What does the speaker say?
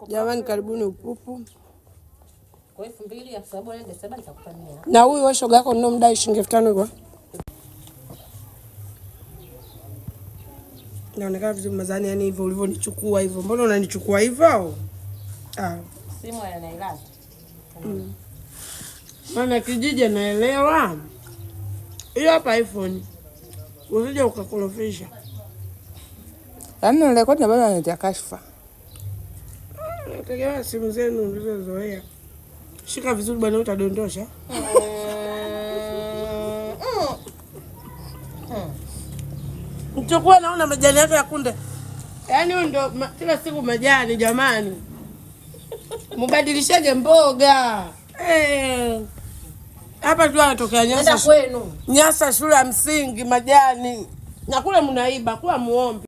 Jamani, karibuni Upupu. Kwa 2000 ya sababu ile Desemba nitakufanyia. Na huyu wa shoga yako ndio mdai shilingi 5000 kwa. Naonekana vizuri mazani, yani hivyo ulivyonichukua hivyo. Mbona unanichukua hivyo? Simu yanailaza. Maana kijiji naelewa. Hiyo hapa iPhone. Usije ukakorofisha. Yaani ndio rekodi na baba anatia kashfa. Nategemea simu zenu mlizozoea. Shika vizuri bwana, utadondosha. Mchukua naona majani yake ya kunde. Yaani huyo ndo kila siku majani jamani. Mbadilishage mboga. Hapa tu anatokea Nyasa. Nenda kwenu. Nyasa shule ya msingi majani. Na kule mnaiba, kula muombe.